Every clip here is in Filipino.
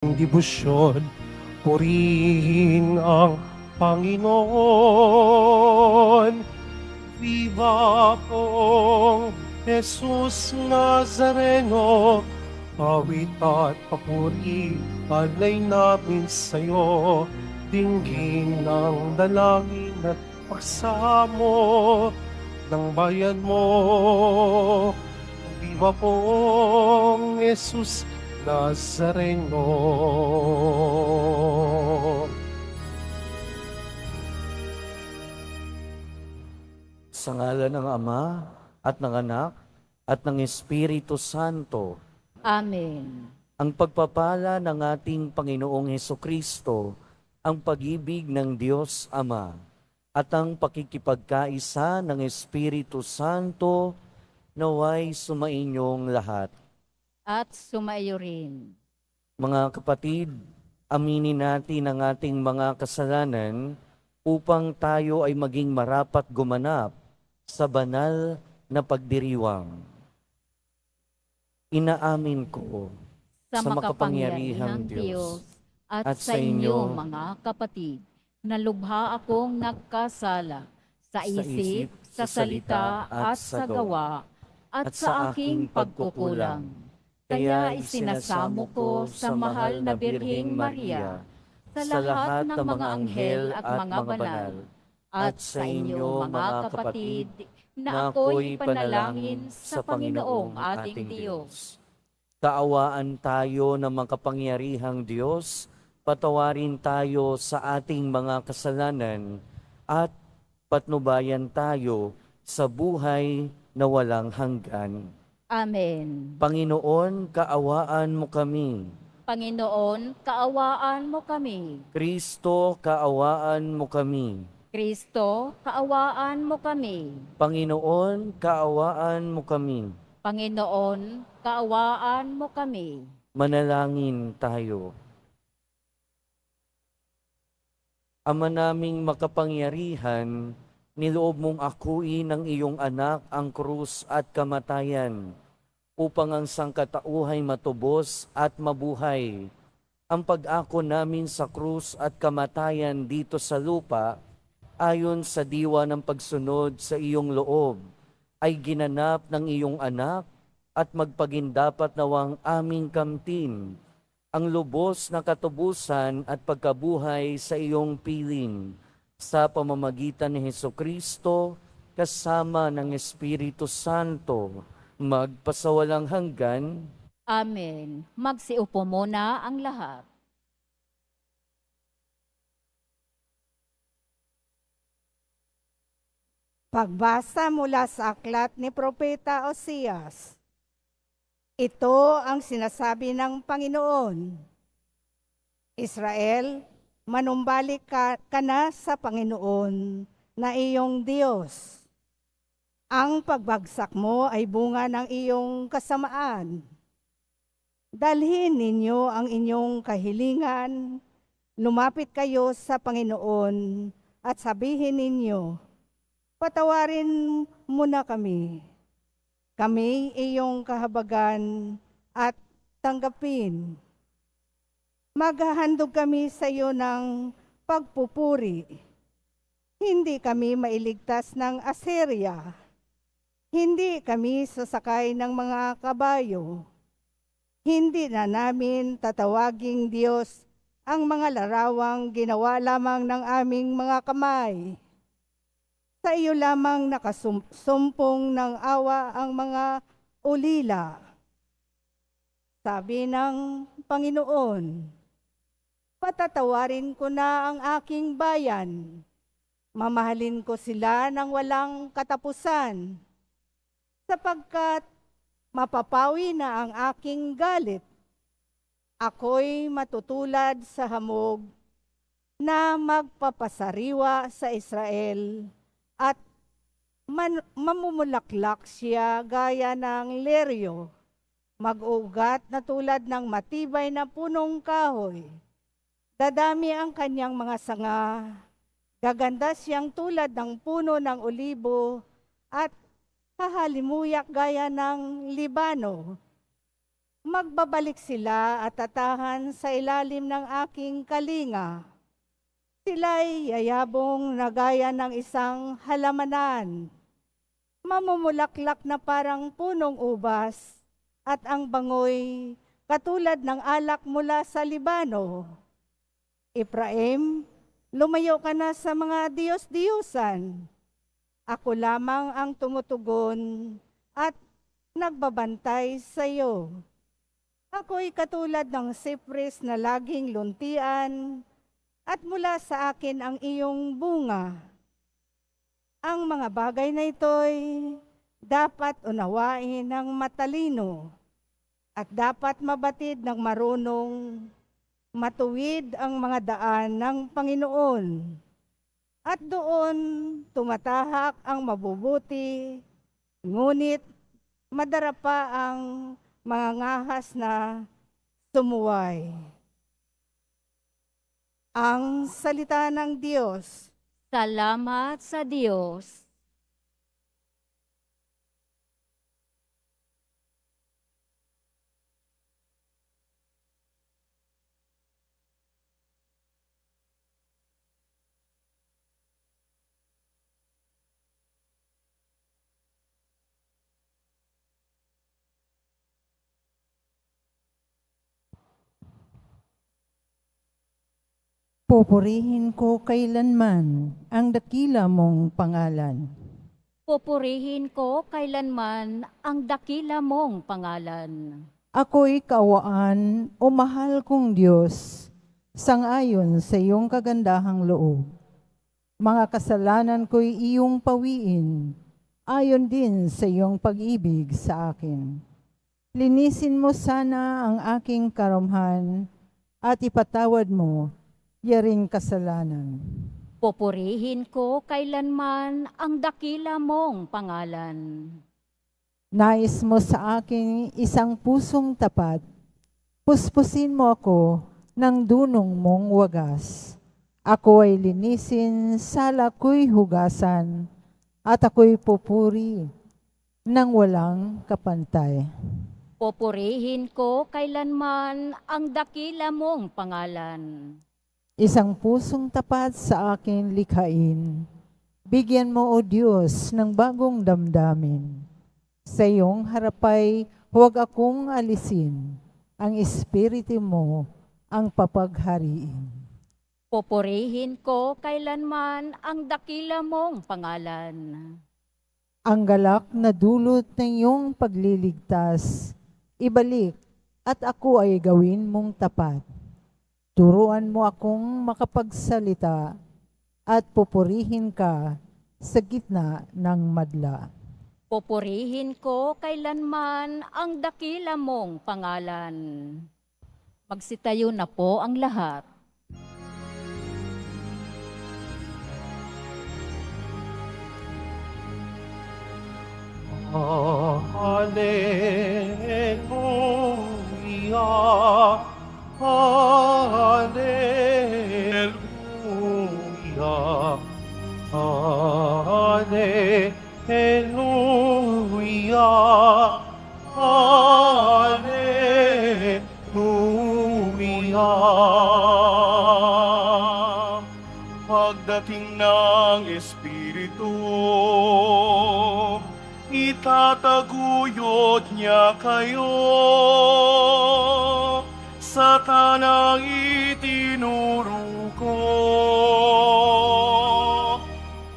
Debosyon, purihin ang Panginoon. Viva pong Jesus Nazareno, awit at papuri, alay namin sa'yo, dinggin ng dalangin at pagsamo ng bayan mo. Viva pong Jesus Nazareno. Sa ngalan ng Ama, at ng Anak, at ng Espiritu Santo, Amen. ang pagpapala ng ating Panginoong Hesukristo, ang pag-ibig ng Diyos Ama, at ang pakikipagkaisa ng Espiritu Santo, naway sumainyong lahat. At sumaiyo rin. Mga kapatid, aminin natin ang ating mga kasalanan upang tayo ay maging marapat gumanap sa banal na pagdiriwang. Inaamin ko Sa makapangyarihang Diyos at sa inyo mga kapatid, na lubha akong nagkasala sa isip, sa salita at sa gawa at sa aking pagkukulang. Kaya isinasamo ko sa mahal na Birheng Maria, sa lahat ng mga anghel at mga banal, at sa inyo mga kapatid, na ako'y panalangin sa Panginoong ating Diyos. Kaawaan tayo ng makapangyarihang Diyos, patawarin tayo sa ating mga kasalanan, at patnubayan tayo sa buhay na walang hanggan. Amen. Panginoon, kaawaan mo kami. Panginoon, kaawaan mo kami. Kristo, kaawaan mo kami. Kristo, kaawaan mo kami. Panginoon, kaawaan mo kami. Panginoon, kaawaan mo kami. Manalangin tayo. Ama naming makapangyarihan, niloob mong akuin ng iyong anak ang krus at kamatayan, upang ang sangkatauhay matubos at mabuhay. Ang pag-ako namin sa krus at kamatayan dito sa lupa, ayon sa diwa ng pagsunod sa iyong loob, ay ginanap ng iyong anak, at magpagindapat nawang aming kamtin ang lubos na katubusan at pagkabuhay sa iyong piling, sa pamamagitan ni Hesukristo, kasama ng Espiritu Santo, magpasawalang hanggan. Amen. Magsiupo muna ang lahat. Pagbasa mula sa aklat ni Propeta Osias. Ito ang sinasabi ng Panginoon. Israel, manumbalik ka na sa Panginoon na iyong Diyos. Ang pagbagsak mo ay bunga ng iyong kasamaan. Dalhin ninyo ang inyong kahilingan, lumapit kayo sa Panginoon at sabihin ninyo, patawarin mo na kami. Kami iyong kahabagan at tanggapin. Maghahandog kami sa iyo ng pagpupuri. Hindi kami mailigtas ng Assyria. Hindi kami sasakay ng mga kabayo. Hindi na namin tatawaging Diyos ang mga larawang ginawa lamang ng aming mga kamay. Sa iyo lamang nakasumpong ng awa ang mga ulila. Sabi ng Panginoon, patatawarin ko na ang aking bayan. Mamahalin ko sila ng walang katapusan, sapagkat mapapawi na ang aking galit. Ako'y matutulad sa hamog na magpapasariwa sa Israel, at mamumulaklak siya gaya ng leryo, mag-ugat na tulad ng matibay na punong kahoy. Dadami ang kanyang mga sanga, gaganda siyang tulad ng puno ng olibo, at hahalimuyak gaya ng Libano. Magbabalik sila at tatahan sa ilalim ng aking kalinga. Sila'y yayabong na gaya ng isang halamanan, mamumulaklak na parang punong ubas, at ang bangoy katulad ng alak mula sa Libano. Ephraim, lumayo ka na sa mga Diyos-Diyusan. Ako lamang ang tumutugon at nagbabantay sa iyo. Ako'y katulad ng sipris na laging luntian, at mula sa akin ang iyong bunga. Ang mga bagay na ito'y dapat unawain ng matalino at dapat mabatid ng marunong. Matuwid ang mga daan ng Panginoon at doon tumatahak ang mabubuti, ngunit madarapa ang mga ngahas na sumuway. Ang salita ng Diyos. Salamat sa Diyos. Pupurihin ko kailanman ang dakila mong pangalan. Pupurihin ko kailanman ang dakila mong pangalan. Ako'y kaawaan o mahal kong Diyos, sangayon sa iyong kagandahang loob. Mga kasalanan ko'y iyong pawiin, ayon din sa iyong pag-ibig sa akin. Linisin mo sana ang aking karamhan at ipatawad mo yaring kasalanan. Pupurihin ko kailanman ang dakila mong pangalan. Nais mo sa akin isang pusong tapat, puspusin mo ako ng dunong mong wagas. Ako ay linisin, sala ko'y hugasan, at ako'y pupuri ng walang kapantay. Pupurihin ko kailanman ang dakila mong pangalan. Isang pusong tapat sa akin likhain. Bigyan mo, O Diyos, ng bagong damdamin. Sa iyong harapay, huwag akong alisin. Ang espiritu mo ang papaghariin. Pupurihin ko kailanman ang dakila mong pangalan. Ang galak na dulot ng iyong pagliligtas, ibalik at ako ay gawin mong tapat. Turuan mo akong makapagsalita at pupurihin ka sa gitna ng madla. Pupurihin ko kailanman ang dakila mong pangalan. Magsitayo na po ang lahat. Hallelujah, Hallelujah, Hallelujah, Hallelujah. Pagdating ng Espiritu, itataguyod niya kayo sa tanang itinuro ko.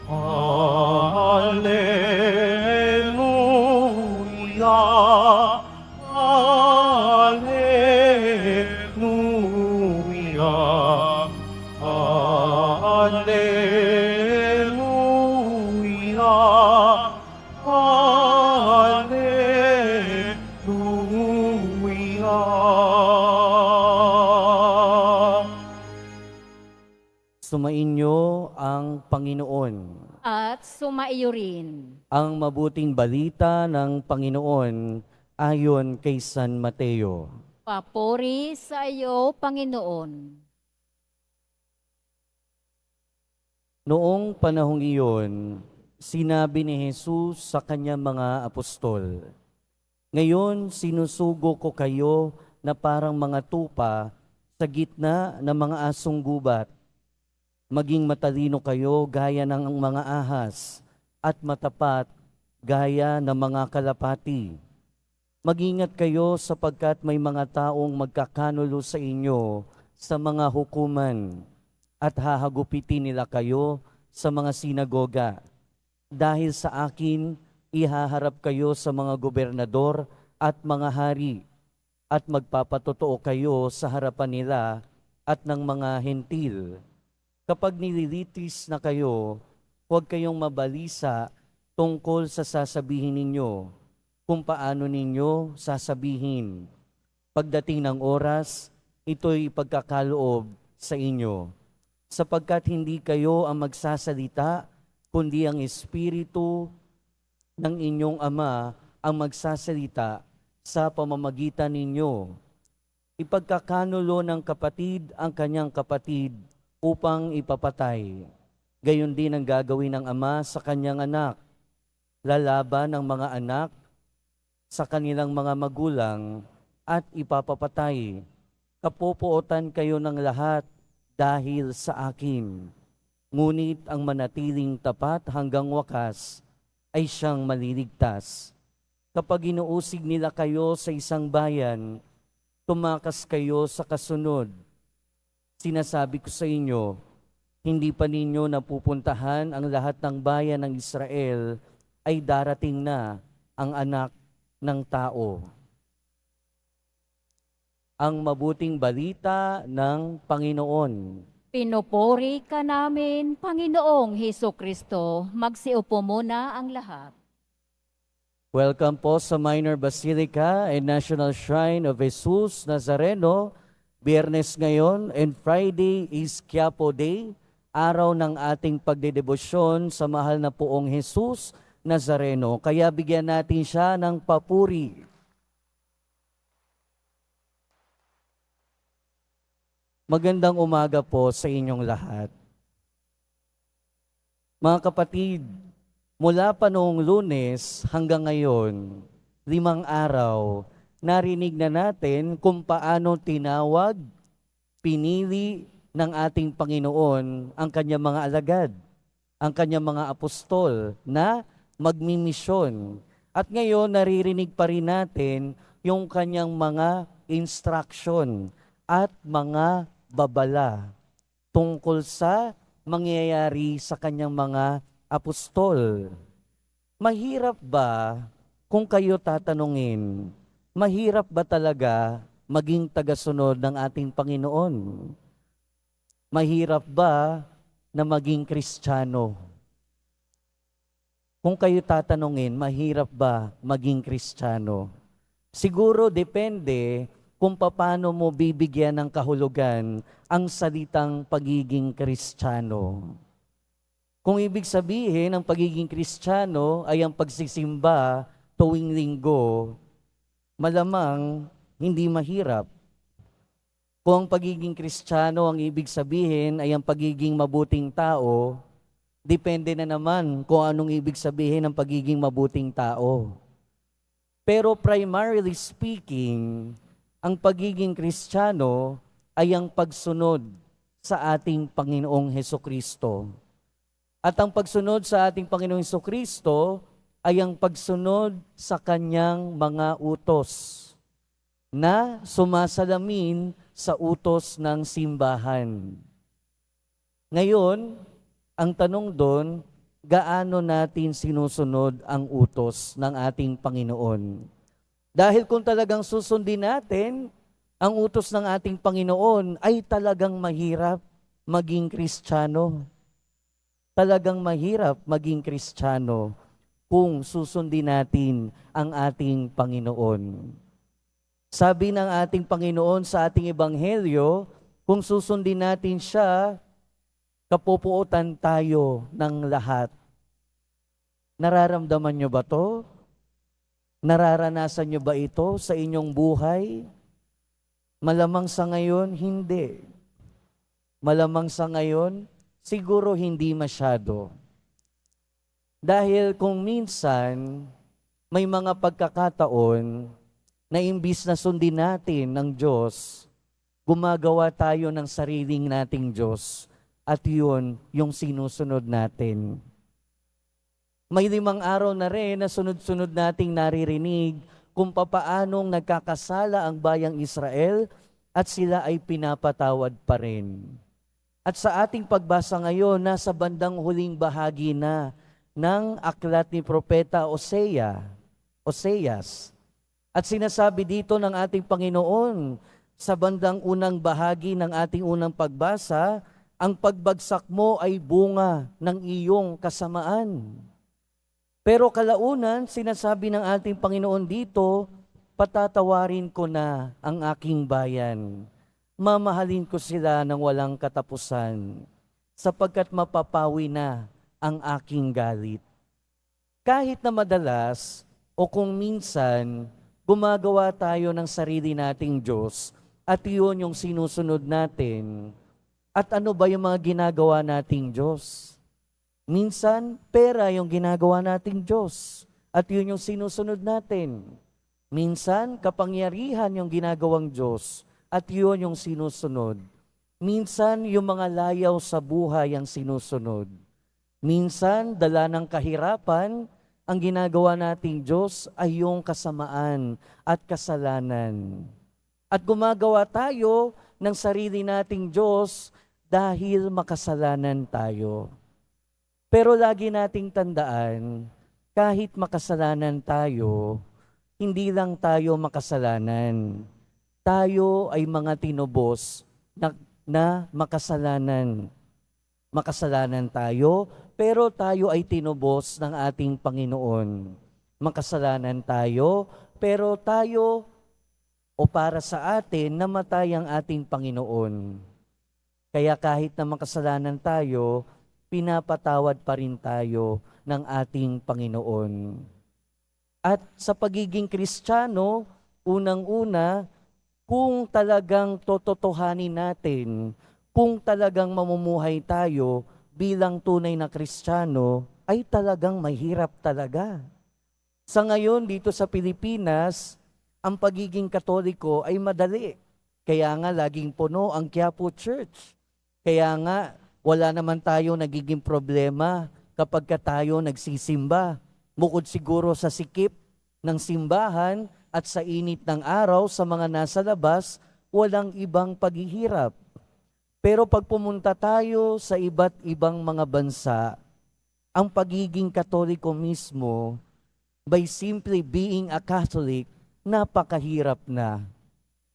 Hallelujah, Hallelujah, Hallelujah, Hallelujah. Sumainyo ang Panginoon. At sumaiyo rin. Ang mabuting balita ng Panginoon ayon kay San Mateo. Papuri sa iyo, Panginoon. Noong panahong iyon, sinabi ni Jesus sa kanyang mga apostol, Ngayon, sinusugo ko kayo na parang mga tupa sa gitna ng mga asong gubat. Maging matalino kayo gaya ng mga ahas at matapat gaya ng mga kalapati. Mag-ingat kayo sapagkat may mga taong magkakanulo sa inyo sa mga hukuman at hahagupitin nila kayo sa mga sinagoga. Dahil sa akin, ihaharap kayo sa mga gobernador at mga hari at magpapatotoo kayo sa harapan nila at ng mga hentil. Kapag nililitis na kayo, huwag kayong mabalisa tungkol sa sasabihin ninyo, kung paano ninyo sasabihin. Pagdating ng oras, ito'y ipagkakaloob sa inyo, sapagkat hindi kayo ang magsasalita, kundi ang Espiritu ng inyong Ama ang magsasalita sa pamamagitan ninyo. Ipagkakanulo ng kapatid ang kanyang kapatid upang ipapatay. Gayon din ang gagawin ng ama sa kanyang anak. Lalaban ng mga anak sa kanilang mga magulang at ipapapatay. Kapupuotan kayo ng lahat dahil sa akin. Ngunit ang manatiling tapat hanggang wakas ay siyang maliligtas. Kapag inuusig nila kayo sa isang bayan, tumakas kayo sa kasunod. Sinasabi ko sa inyo, hindi pa ninyo napupuntahan ang lahat ng bayan ng Israel, ay darating na ang anak ng tao. Ang mabuting balita ng Panginoon. Pinupuri ka namin, Panginoong Hesukristo. Magsiupo muna ang lahat. Welcome po sa Minor Basilica and National Shrine of Jesus Nazareno. Biyernes ngayon and Friday is Quiapo Day, araw ng ating pagdedebosyon sa mahal na poong Jesus Nazareno. Kaya bigyan natin siya ng papuri. Magandang umaga po sa inyong lahat. Mga kapatid, mula pa noong Lunes hanggang ngayon, 5 araw, narinig na natin kung paano tinawag, pinili ng ating Panginoon ang kanyang mga alagad, ang kanyang mga apostol na magmimisyon. At ngayon, naririnig pa rin natin yung kanyang mga instruction at mga babala tungkol sa mangyayari sa kanyang mga apostol. Mahirap ba kung kayo tatanungin, mahirap ba talaga maging tagasunod ng ating Panginoon? Mahirap ba na maging Kristiyano? Kung kayo tatanungin, mahirap ba maging Kristiyano? Siguro depende kung paano mo bibigyan ng kahulugan ang salitang pagiging Kristiyano. Kung ibig sabihin ng pagiging Kristiyano ay ang pagsisimba tuwing linggo, malamang hindi mahirap. Kung ang pagiging Kristiyano ang ibig sabihin ay ang pagiging mabuting tao, depende na naman kung anong ibig sabihin ng pagiging mabuting tao. Pero primarily speaking, ang pagiging Kristiyano ay ang pagsunod sa ating Panginoong Hesukristo. At ang pagsunod sa ating Panginoong Hesukristo ay ang pagsunod sa kanyang mga utos na sumasalamin sa utos ng simbahan. Ngayon, ang tanong doon, gaano natin sinusunod ang utos ng ating Panginoon? Dahil kung talagang susundin natin ang utos ng ating Panginoon, ay talagang mahirap maging Kristiyano. Talagang mahirap maging Kristiyano kung susundin natin ang ating Panginoon. Sabi ng ating Panginoon sa ating Ebanghelyo, kung susundin natin siya, kapupuotan tayo ng lahat. Nararamdaman nyo ba to? Nararanasan nyo ba ito sa inyong buhay? Malamang sa ngayon, hindi. Malamang sa ngayon, siguro hindi masyado. Dahil kung minsan, may mga pagkakataon na imbis na sundin natin ng Diyos, gumagawa tayo ng sariling nating Diyos at yun yung sinusunod natin. May 5 araw na rin na sunod-sunod nating naririnig kung papaanong nagkakasala ang bayang Israel at sila ay pinapatawad pa rin. At sa ating pagbasa ngayon, nasa bandang huling bahagi na ng aklat ni Propeta Oseas. At sinasabi dito ng ating Panginoon, sa bandang unang bahagi ng ating unang pagbasa, ang pagbagsak mo ay bunga ng iyong kasamaan. Pero kalaunan, sinasabi ng ating Panginoon dito, patatawarin ko na ang aking bayan. Mamahalin ko sila ng walang katapusan, sapagkat mapapawi na ang aking galit. Kahit na madalas o kung minsan, gumagawa tayo ng sarili nating Diyos at iyon yung sinusunod natin. At ano ba yung mga ginagawa nating Diyos? Minsan, pera yung ginagawa nating Diyos at yun yung sinusunod natin. Minsan, kapangyarihan yung ginagawang Diyos at yun yung sinusunod. Minsan, yung mga layaw sa buhay ang sinusunod. Minsan, dala ng kahirapan, ang ginagawa nating Diyos ay yung kasamaan at kasalanan. At gumagawa tayo ng sarili nating Diyos dahil makasalanan tayo. Pero lagi nating tandaan, kahit makasalanan tayo, hindi lang tayo makasalanan. Tayo ay mga tinubos na makasalanan. Makasalanan tayo, pero tayo ay tinubos ng ating Panginoon. Makasalanan tayo, pero tayo o para sa atin, namatay ang ating Panginoon. Kaya kahit na makasalanan tayo, pinapatawad pa rin tayo ng ating Panginoon. At sa pagiging Kristiyano, unang-una, kung talagang tototohanin natin, kung talagang mamumuhay tayo bilang tunay na Kristiyano, ay talagang mahirap talaga. Sa ngayon, dito sa Pilipinas, ang pagiging Katoliko ay madali. Kaya nga laging puno ang Quiapo Church. Kaya nga wala naman tayo nagiging problema kapag tayo nagsisimba. Bukod siguro sa sikip ng simbahan at sa init ng araw sa mga nasa labas, walang ibang paghihirap. Pero pag pumunta tayo sa iba't ibang mga bansa, ang pagiging Katoliko mismo, by simply being a Catholic, napakahirap na.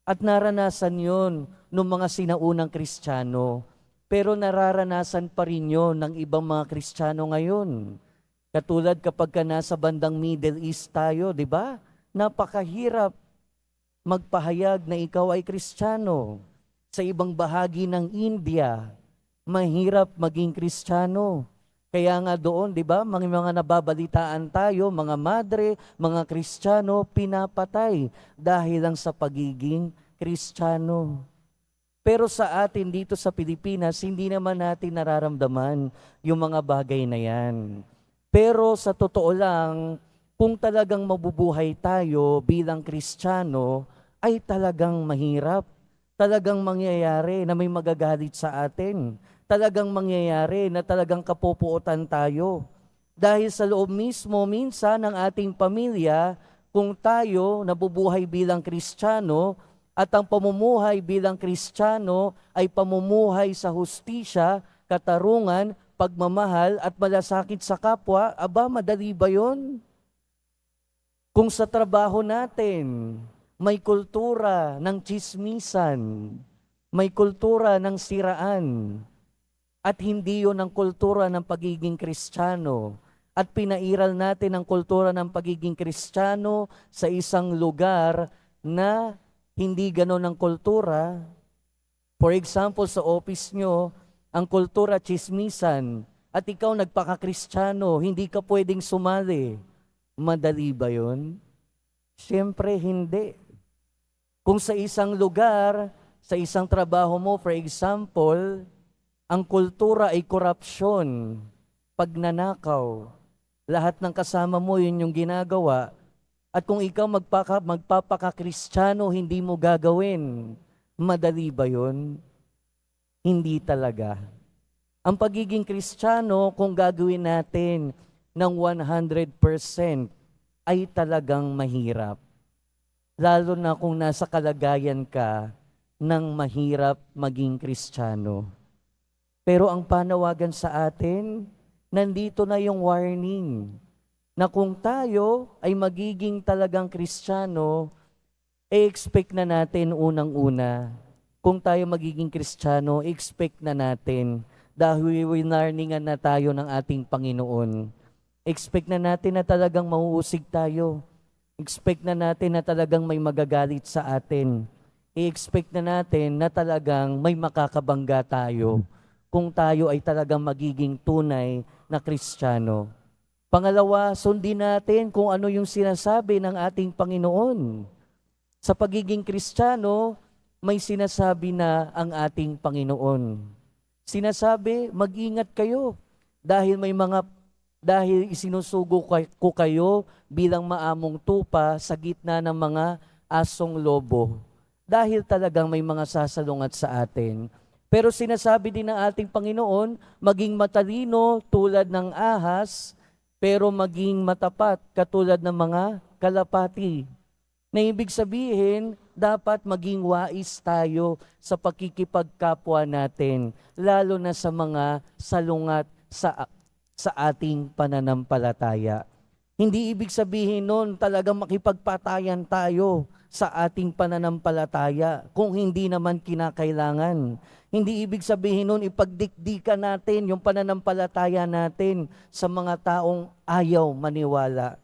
At naranasan yon ng mga sinaunang Kristiyano. Pero nararanasan pa rin yun ng ibang mga Kristiyano ngayon. Katulad kapag ka nasa bandang Middle East tayo, di ba? Napakahirap magpahayag na ikaw ay Kristiyano. Sa ibang bahagi ng India, mahirap maging Kristiyano. Kaya nga doon, di ba, mga nababalitaan tayo, mga madre, mga Kristiyano, pinapatay dahil lang sa pagiging Kristiyano. Pero sa atin dito sa Pilipinas, hindi naman natin nararamdaman yung mga bagay na yan. Pero sa totoo lang, kung talagang mabubuhay tayo bilang Kristiyano, ay talagang mahirap. Talagang mangyayari na may magagalit sa atin. Talagang mangyayari na talagang kapupuotan tayo. Dahil sa loob mismo, minsan ng ating pamilya, kung tayo nabubuhay bilang Kristiyano, at ang pamumuhay bilang Kristiyano ay pamumuhay sa hustisya, katarungan, pagmamahal at malasakit sa kapwa, aba, madali ba yun? Kung sa trabaho natin, may kultura ng tsismisan, may kultura ng siraan, at hindi yun ang kultura ng pagiging Kristiyano. At pinairal natin ang kultura ng pagiging Kristiyano sa isang lugar na hindi ganon ang kultura. For example, sa office nyo, ang kultura tsismisan, at ikaw nagpaka-Kristiyano, hindi ka pwedeng sumali. Madali ba yun? Siyempre, hindi. Kung sa isang lugar, sa isang trabaho mo, for example, ang kultura ay korupsyon, pagnanakaw, lahat ng kasama mo yun yung ginagawa, At kung ikaw magpapaka-Kristiyano, hindi mo gagawin, madali ba yun? Hindi talaga. Ang pagiging Kristiyano, kung gagawin natin ng 100%, ay talagang mahirap. Lalo na kung nasa kalagayan ka ng mahirap maging Kristiyano. Pero ang panawagan sa atin, nandito na yung warning na kung tayo ay magiging talagang Kristiyano, expect na natin unang-una. Kung tayo magiging Kristiyano, expect na natin dahil winarningan na tayo ng ating Panginoon. Expect na natin na talagang mauusig tayo. Expect na natin na talagang may magagalit sa atin. I-expect na natin na talagang may makakabangga tayo kung tayo ay talagang magiging tunay na Kristiyano. Pangalawa, sundin natin kung ano yung sinasabi ng ating Panginoon. Sa pagiging Kristiyano, may sinasabi na ang ating Panginoon. Sinasabi, mag-ingat kayo dahil isinusugo ko kayo bilang maamong tupa sa gitna ng mga asong lobo. Dahil talagang may mga sasalungat sa atin. Pero sinasabi din ng ating Panginoon, maging matalino tulad ng ahas, pero maging matapat katulad ng mga kalapati. Na ibig sabihin, dapat maging wais tayo sa pakikipagkapwa natin, lalo na sa mga salungat sa ating pananampalataya. Hindi ibig sabihin nun talagang makipagpatayan tayo sa ating pananampalataya kung hindi naman kinakailangan. Hindi ibig sabihin nun ipagdikdikan natin yung pananampalataya natin sa mga taong ayaw maniwala.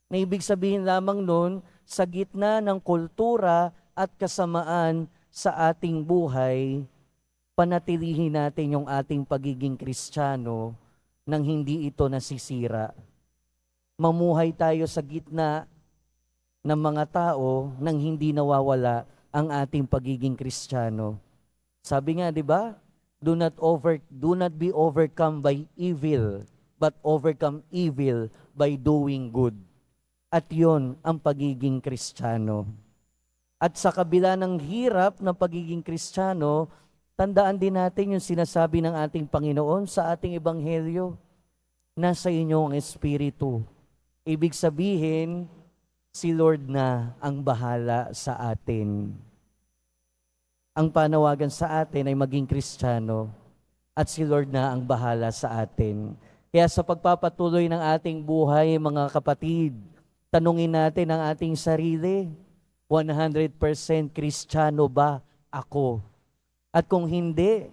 Na ibig sabihin lamang nun, sa gitna ng kultura at kasamaan sa ating buhay, panatilihin natin yung ating pagiging Kristiyano nang hindi ito nasisira. Mamuhay tayo sa gitna ng mga tao nang hindi nawawala ang ating pagiging Kristiyano. Sabi nga, di ba? Do not be overcome by evil, but overcome evil by doing good. At yon ang pagiging Kristiyano. At sa kabila ng hirap ng pagiging Kristiyano, tandaan din natin yung sinasabi ng ating Panginoon sa ating ebanghelyo. Nasa inyo ang Espiritu. Ibig sabihin, si Lord na ang bahala sa atin. Ang panawagan sa atin ay maging Kristiyano at si Lord na ang bahala sa atin. Kaya sa pagpapatuloy ng ating buhay, mga kapatid, tanungin natin ang ating sarili, 100% Kristiyano ba ako? At kung hindi,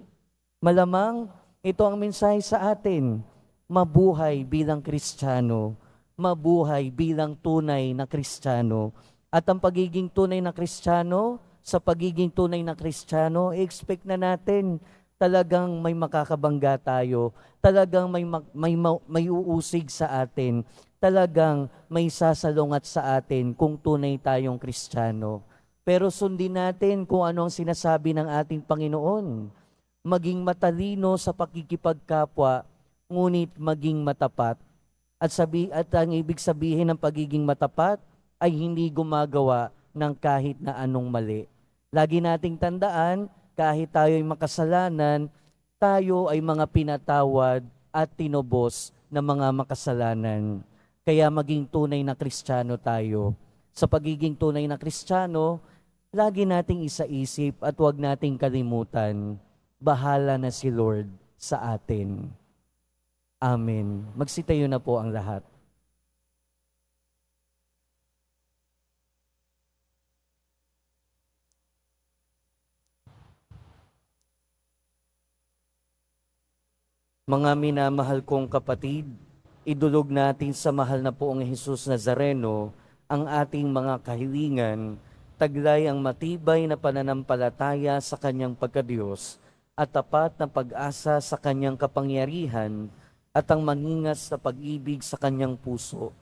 malamang ito ang mensahe sa atin, mabuhay bilang Kristiyano, mabuhay bilang tunay na Kristiyano. At ang pagiging tunay na Kristiyano, sa pagiging tunay na Kristiyano, expect na natin talagang may makakabangga tayo, talagang may uusig sa atin, talagang may sasalungat sa atin kung tunay tayong Kristiyano. Pero sundin natin kung ano ang sinasabi ng ating Panginoon. Maging matalino sa pakikipagkapwa, ngunit maging matapat. At ang ibig sabihin ng pagiging matapat ay hindi gumagawa ng kahit na anong mali. Lagi nating tandaan, kahit tayo ay makasalanan, tayo ay mga pinatawad at tinubos ng mga makasalanan. Kaya maging tunay na Kristiyano tayo. Sa pagiging tunay na Kristiyano, lagi nating isaisip at huwag nating kalimutan, bahala na si Lord sa atin. Amen. Magsitayo na po ang lahat. Mga minamahal kong kapatid, idulog natin sa mahal na poong Jesus Nazareno ang ating mga kahilingan, taglay ang matibay na pananampalataya sa kanyang pagkadiyos at tapat na pag-asa sa kanyang kapangyarihan at ang maningas na pag-ibig sa kanyang puso.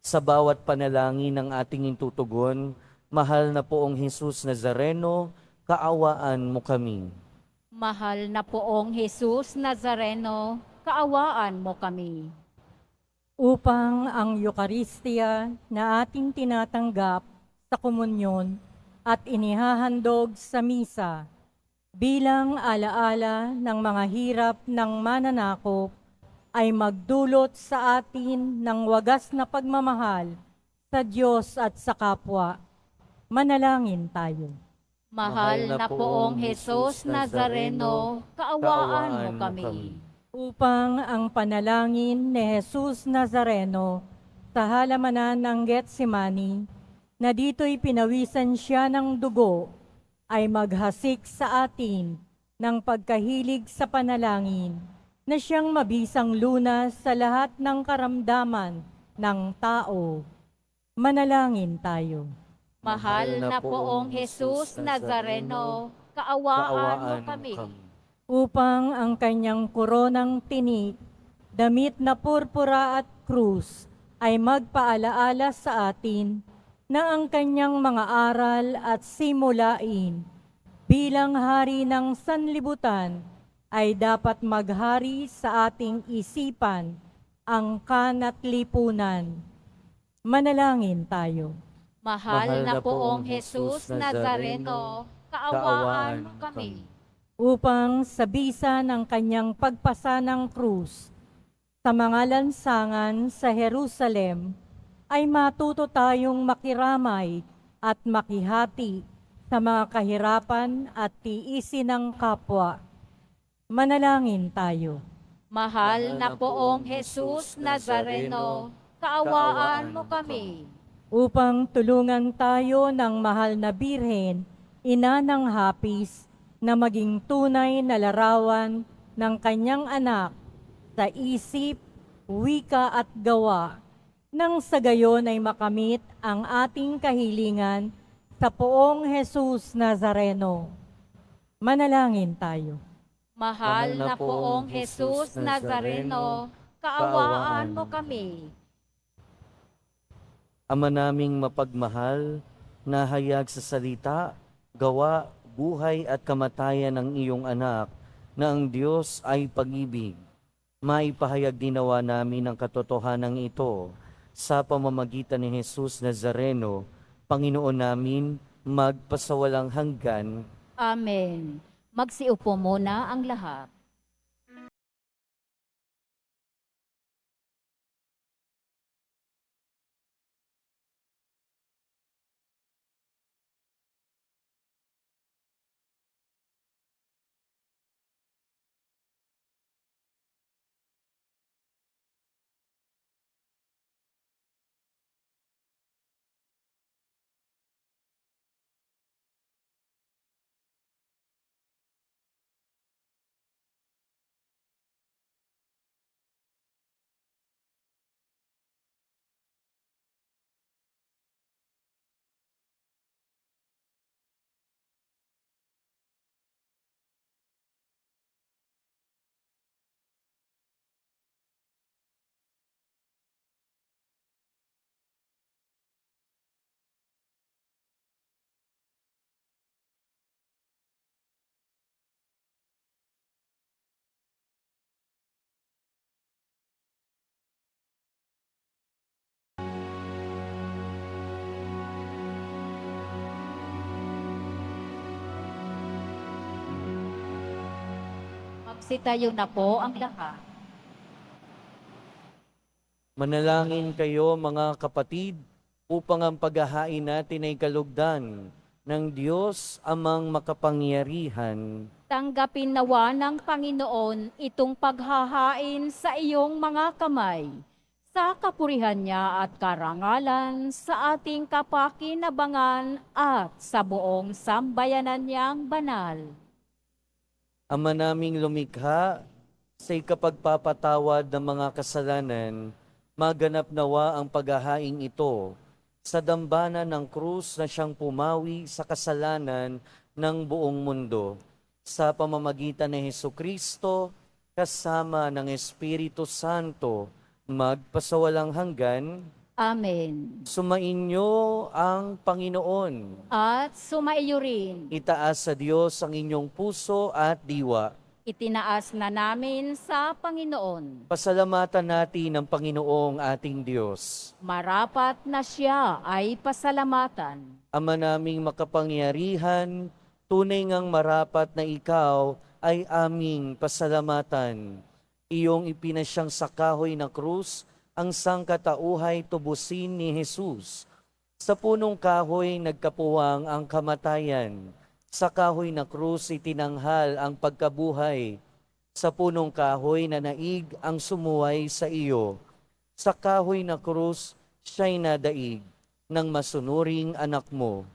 Sa bawat panalangin ng ating itutugon, mahal na poong Jesus Nazareno, kaawaan mo kami. Mahal na poong Jesus Nazareno, kaawaan mo kami. upang ang Eukaristiya na ating tinatanggap sa komunyon at inihahandog sa misa bilang alaala ng mga hirap ng mananakop ay magdulot sa atin ng wagas na pagmamahal sa Diyos at sa kapwa. Manalangin tayo. Mahal na poong Jesus Nazareno, kaawaan mo kami. Upang ang panalangin ni Jesus Nazareno sa halamanan ng Getsemani, na dito'y pinawisan siya ng dugo, ay maghasik sa atin ng pagkahilig sa panalangin, na siyang mabisang lunas sa lahat ng karamdaman ng tao. Manalangin tayo. Mahal na poong Jesus Nazareno, kaawaan mo kami. Upang ang kanyang koronang tinik, damit na purpura at krus, ay magpaalaala sa atin na ang kanyang mga aral at simulain bilang hari ng sanlibutan ay dapat maghari sa ating isipan, angkan at lipunan. Manalangin tayo. Mahal na poong Jesus Nazareno, kaawaan mo kami. Upang sa bisa ng kanyang pagpasa ng krus sa mga lansangan sa Jerusalem, ay matuto tayong makiramay at makihati sa mga kahirapan at tiisin ng kapwa. Manalangin tayo. Mahal na poong Jesus Nazareno, kaawaan mo kami. Upang tulungan tayo ng mahal na Birhen, ina ng hapis, na maging tunay na larawan ng kanyang anak sa isip, wika at gawa, nang sa gayon ay makamit ang ating kahilingan sa poong Jesus Nazareno. Manalangin tayo. Mahal na poong Jesus Nazareno, kaawaan mo kami. Ama naming mapagmahal, nahayag sa salita, gawa, buhay at kamatayan ng iyong anak, na ang Diyos ay pag-ibig. Maipahayag dinawa namin ang katotohanan ito sa pamamagitan ni Jesus Nazareno, Panginoon namin, magpasawalang hanggan. Amen. Magsiupo muna ang lahat. Magsitayo na po ang lahat. Manalangin kayo mga kapatid, upang ang paghahain natin ay kalugdan ng Diyos amang makapangyarihan. Tanggapin nawa ng Panginoon itong paghahain sa iyong mga kamay, sa kapurihan niya at karangalan sa ating kapakinabangan at sa buong sambayanan niyang banal. Ama naming lumikha, sa ikapagpapatawad ng mga kasalanan, maganap nawa ang paghahaing ito sa dambana ng krus na siyang pumawi sa kasalanan ng buong mundo. Sa pamamagitan ni Hesukristo, kasama ng Espiritu Santo, magpasawalang hanggan. Amen. Sumainyo ang Panginoon. At sumaiyo rin. Itaas sa Diyos ang inyong puso at diwa. Itinaas na namin sa Panginoon. Pasalamatan natin ang Panginoong ating Diyos. Marapat na siya ay pasalamatan. Ama naming makapangyarihan, tunay ngang marapat na ikaw ay aming pasalamatan. Iyong ipinasyang sa kahoy na krus, ang sangkatauhay tubusin ni Jesus. Sa punong kahoy nagkapuwang ang kamatayan. Sa kahoy na krus itinanghal ang pagkabuhay. Sa punong kahoy na naig ang sumuway sa iyo. Sa kahoy na krus siya'y nadaig ng masunuring anak mo.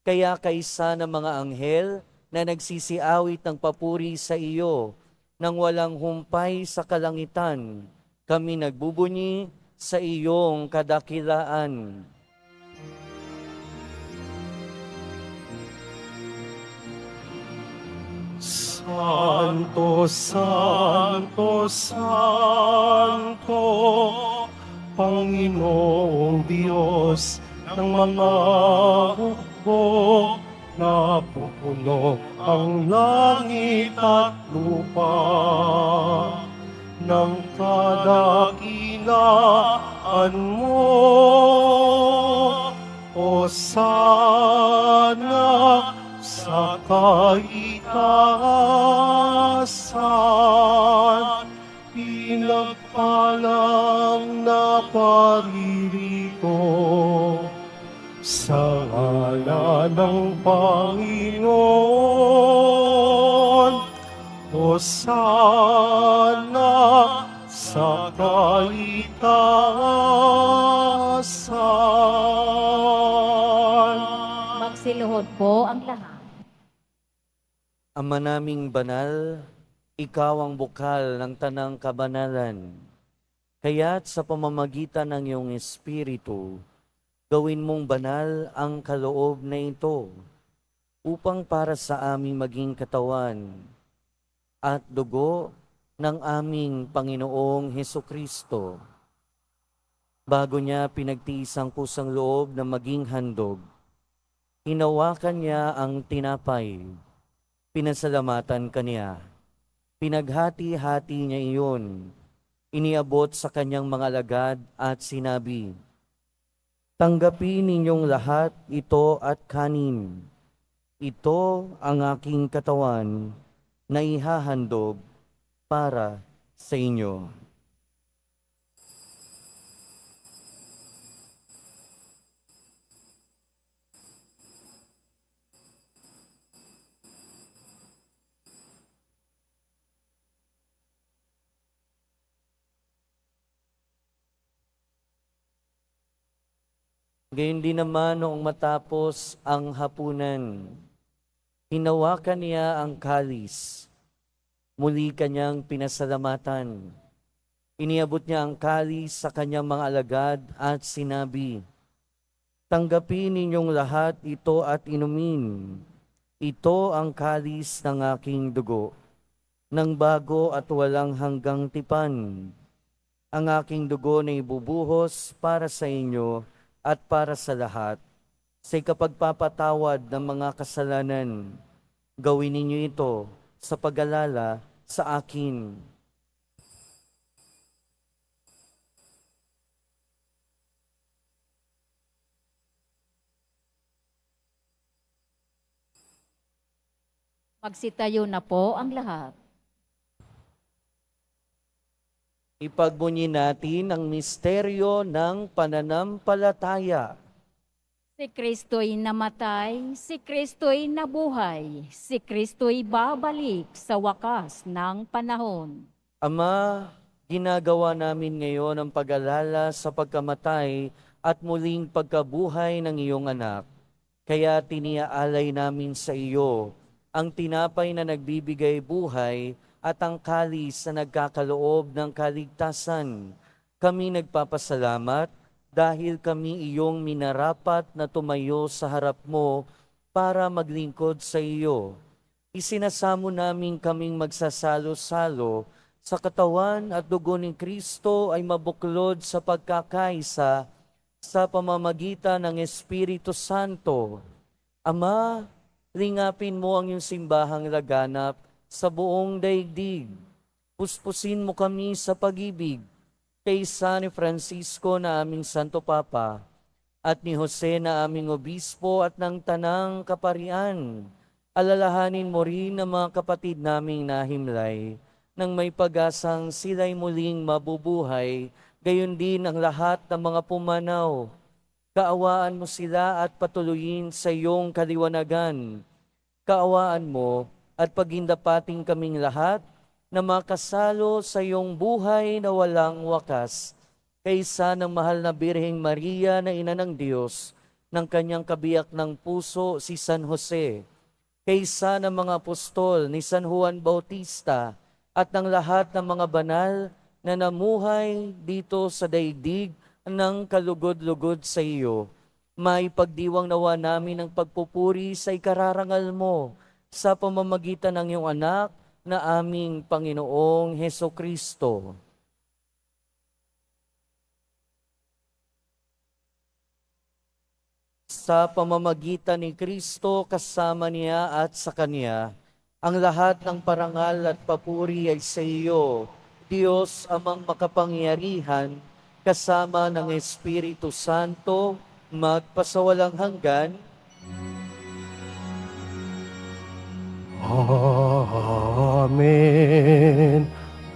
Kaya kaysa ng mga anghel na nagsisiawit ng papuri sa iyo, nang walang humpay sa kalangitan, kami nagbubunyi sa iyong kadakilaan. Santo, Santo, Santo, Panginoong Diyos ng mga hukbo, napupuno ang langit at lupa ng kadakilaan mo. O sana sa kaitaasan, pinagpalang na paririto sa ngalan ng Panginoon. O sana sa kaitaasan. Magsiluhod po ang lahat. Ama naming banal, ikaw ang bukal ng tanang kabanalan. Kaya't sa pamamagitan ng iyong Espiritu, gawin mong banal ang kaloob na ito, upang para sa aming maging katawan at dugo ng aming Panginoong Hesukristo. Bago niya pinagtiis ang kusang loob na maging handog, hinawakan niya ang tinapay, pinasalamatan kaniya, pinaghati-hati niya iyon, iniabot sa kanyang mga alagad at sinabi, "Tanggapin ninyong lahat ito at kanin. Ito ang aking katawan na ihahandog para sa inyo." Gayon din naman noong matapos ang hapunan, hinawakan niya ang kalis. Muli kanyang pinasalamatan. Iniabot niya ang kalis sa kanyang mga alagad at sinabi, "Tanggapin ninyong lahat ito at inumin. Ito ang kalis ng aking dugo, ng bago at walang hanggang tipan. Ang aking dugo na ibubuhos para sa inyo at para sa lahat, sa ikapagpapatawad ng mga kasalanan. Gawin ninyo ito sa pag-alala sa akin." Magsitayo na po ang lahat. Ipagbunyi natin ang misteryo ng pananampalataya. Si Kristo'y namatay, si Kristo'y nabuhay, si Kristo'y babalik sa wakas ng panahon. Ama, ginagawa namin ngayon ang pag-alala sa pagkamatay at muling pagkabuhay ng iyong anak. Kaya tiniaalay namin sa iyo ang tinapay na nagbibigay buhay at ang kalis na nagkakaloob ng kaligtasan. Kami nagpapasalamat dahil kami iyong minarapat na tumayo sa harap mo para maglingkod sa iyo. Isinasamo namin kaming magsasalo-salo sa katawan at dugo ni Kristo ay mabuklod sa pagkakaisa sa pamamagitan ng Espiritu Santo. Ama, lingapin mo ang iyong simbahang laganap sa buong daigdig. Puspusin mo kami sa pag-ibig, kaysa ni Francisco na aming Santo Papa, at ni Jose na aming Obispo at ng Tanang Kaparian. Alalahanin mo rin ang mga kapatid naming nahimlay, nang may pag-asang sila'y muling mabubuhay, gayon din ang lahat ng mga pumanaw. Kaawaan mo sila at patuloyin sa iyong kaliwanagan. Kaawaan mo at pagindapating kaming lahat na makasalo sa iyong buhay na walang wakas, kaysa ng mahal na Birheng Maria na Ina ng Diyos, ng kanyang kabiyak ng puso si San Jose, kaysa ng mga apostol ni San Juan Bautista, at ng lahat ng mga banal na namuhay dito sa daigdig ng kalugod-lugod sa iyo. May pagdiwang nawa namin ang pagpupuri sa ikararangal mo sa pamamagitan ng iyong anak na aming Panginoong Hesukristo. Sa pamamagitan ni Kristo, kasama niya at sa Kanya, ang lahat ng parangal at papuri ay sa iyo, Diyos amang makapangyarihan, kasama ng Espiritu Santo, magpasawalang hanggan. Amen.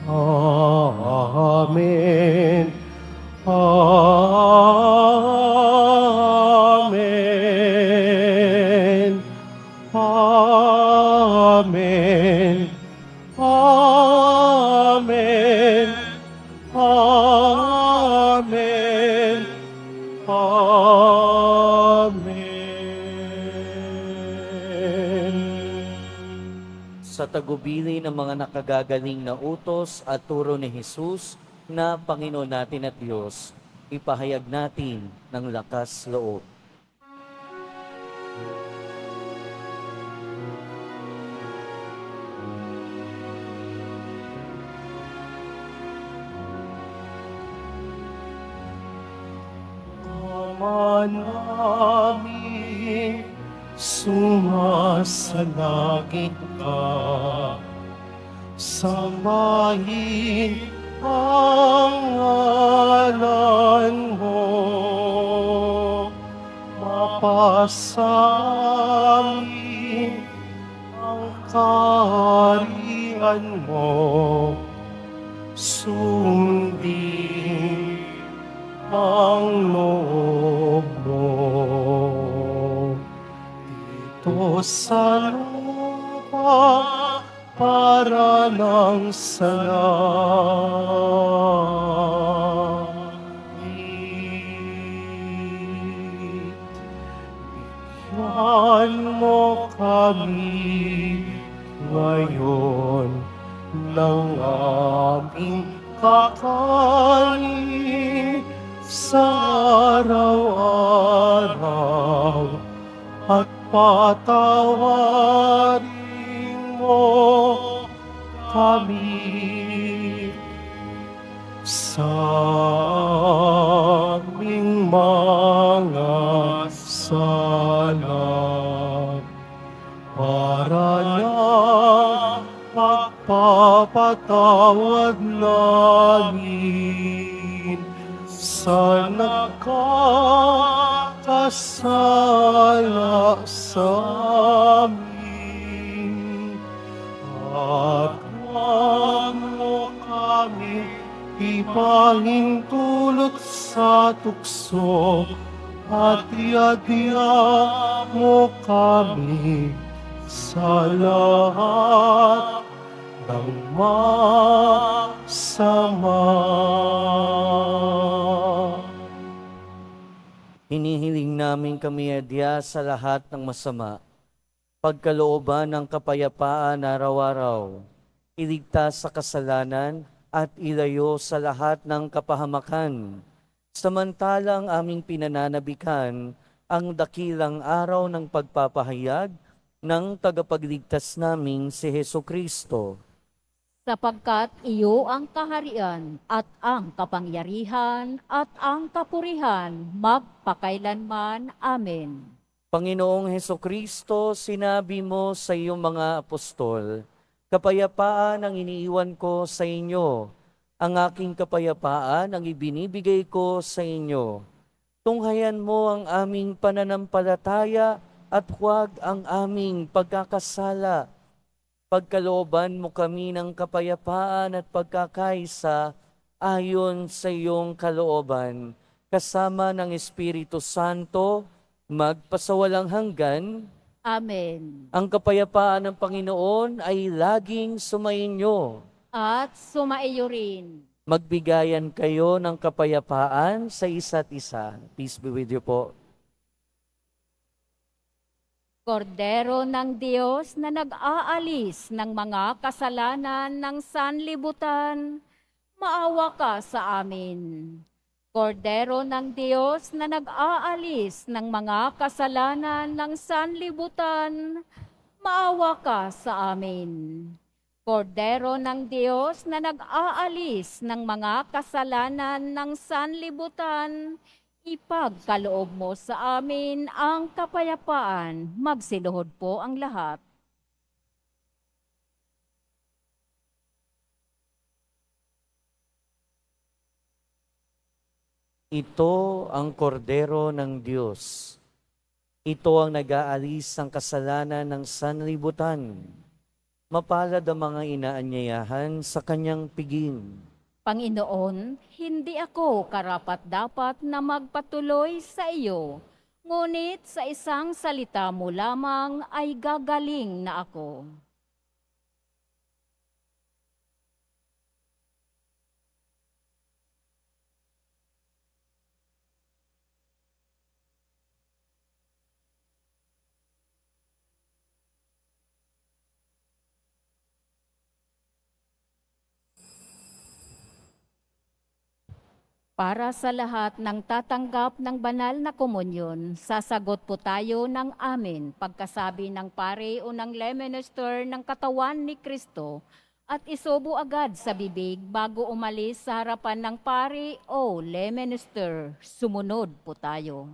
Amen. Amen. Amen. Amen. Amen. Amen. Sa tagubili ng mga nakagagaling na utos at turo ni Jesus na Panginoon natin at Diyos, ipahayag natin ng lakas loob. Ama namin, sumasalangit ka, sambahin ang ngalan mo, mapasamin ang kaharian mo, sundin ang loob mo dito sa lupa para ng salangit. Bigyan mo kami ngayon ng aming kakanin sa araw-araw, at patawarin mo kami sa aming mga sala, para na pagpapatawad namin sa nagkakasala sa amin. At huwag mo kami ipahintulot sa tukso, at iadya mo kami sa lahat ng masama. Hinihiling namin kami adya sa lahat ng masama, pagkalooban ng kapayapaan araw-araw, iligtas sa kasalanan at ilayo sa lahat ng kapahamakan, samantalang aming pinananabikan ang dakilang araw ng pagpapahayag ng tagapagligtas naming si Hesukristo. Sapagkat iyo ang kaharian at ang kapangyarihan at ang kapurihan magpakailanman. Amen. Panginoong Hesukristo, sinabi mo sa iyong mga apostol, Kapayapaan ang iniiwan ko sa inyo. Ang aking kapayapaan ang ibinibigay ko sa inyo. Tunghayan mo ang aming pananampalataya at huwag ang aming pagkakasala. Pagkalooban mo kami ng kapayapaan at pagkakaisa ayon sa iyong kalooban, kasama ng Espiritu Santo, magpasawalang hanggan. Amen. Ang kapayapaan ng Panginoon ay laging sumainyo. At sumaiyo rin. Magbigayan kayo ng kapayapaan sa isa't isa. Peace be with you po. Kordero ng Diyos na nag-aalis ng mga kasalanan ng sanlibutan, maawa ka sa amin. Kordero ng Diyos na nag-aalis ng mga kasalanan ng sanlibutan, maawa ka sa amin. Kordero ng Diyos na nag-aalis ng mga kasalanan ng sanlibutan, ipagkaloob mo sa amin ang kapayapaan. Magsiluhod po ang lahat. Ito ang kordero ng Diyos. Ito ang nag-aalis ng kasalanan ng sanlibutan. Mapalad ang mga inaanyayahan sa kanyang piging. Panginoon, hindi ako karapat-dapat na magpatuloy sa iyo, ngunit sa isang salita mo lamang ay gagaling na ako. Para sa lahat ng tatanggap ng banal na komunyon, sasagot po tayo ng amen pagkasabi ng pare o ng lay minister ng katawan ni Kristo at isubo agad sa bibig bago umalis sa harapan ng pare o lay minister. Sumunod po tayo.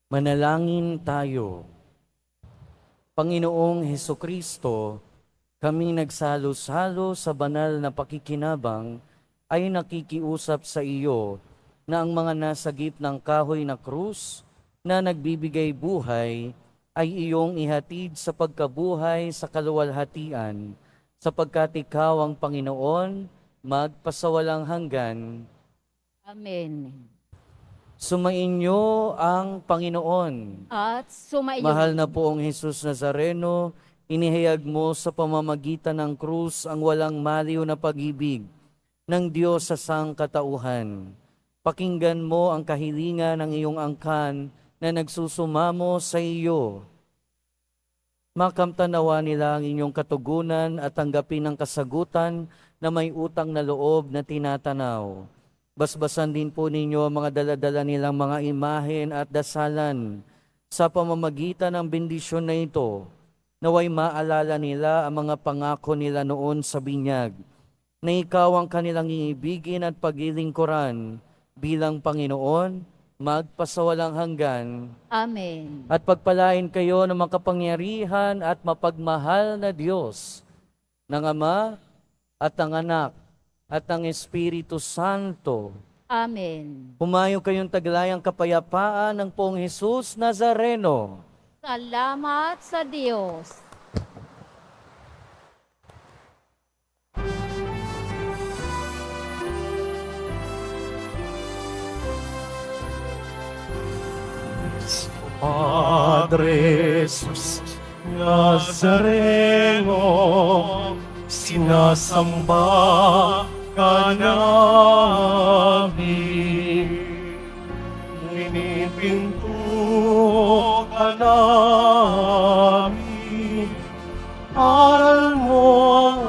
Manalangin tayo. Panginoong Hesukristo, kaming nagsalo-salo sa banal na pakikinabang ay nakikiusap sa iyo na ang mga nasagip ng kahoy na krus na nagbibigay buhay ay iyong ihatid sa pagkabuhay sa kaluwalhatian, sapagkat ikaw ang Panginoon, magpasawalang hanggan. Amen. Sumainyo ang Panginoon. At sumaiyo. Mahal na poong Jesus Nazareno, inihayag mo sa pamamagitan ng krus ang walang maliw na pag-ibig ng Diyos sa sangkatauhan. Pakinggan mo ang kahilingan ng iyong angkan na nagsusumamo sa iyo. Makamtanawa nila ang inyong katugunan at tanggapin ang kasagutan na may utang na loob na tinatanaw. Basbasan din po ninyo ang mga daladala nilang mga imahen at dasalan sa pamamagitan ng bendisyon na ito, naway maalala nila ang mga pangako nila noon sa binyag, na ikaw ang kanilang iibigin at paglilingkuran bilang Panginoon magpasawalang hanggan. Amen. At pagpalain kayo ng makapangyarihan at mapagmahal na Diyos, ng Ama at ng Anak at ng Espiritu Santo. Amen. Humayo kayong taglayang kapayapaan ng Poong Jesus Nazareno. Salamat sa Diyos. Padre Jesus Nazareno, sinasamba ka namin. Pinipinto ka namin. Aral mo ang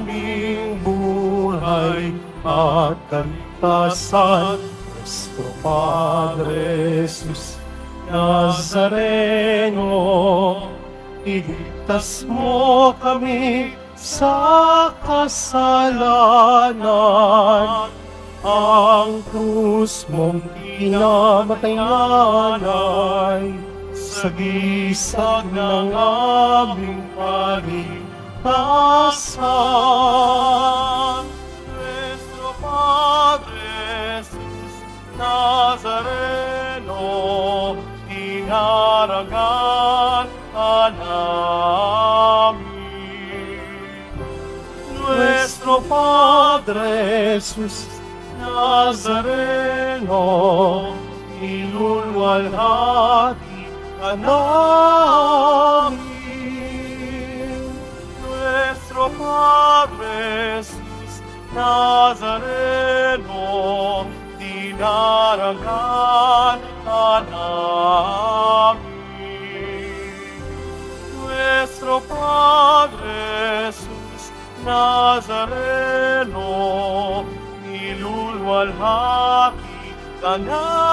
aming buhay at kaligtasan. Nuestro Padre Jesus Nazareno, iligtas mo kami sa kasalanan. Ang krus mong pinamatayan ay sagisag ng aming paligtasan. Nuestro Padre Jesus Nazareno, inaragan ka namin. Nuestro Padre Jesus Nazareno, ilulwalhati ka namin. Nuestro Padre Jesus Nazareno, dinaragan ka namin. Nuestro Padre Jesus Nazareno, ilulwalhati ka namin.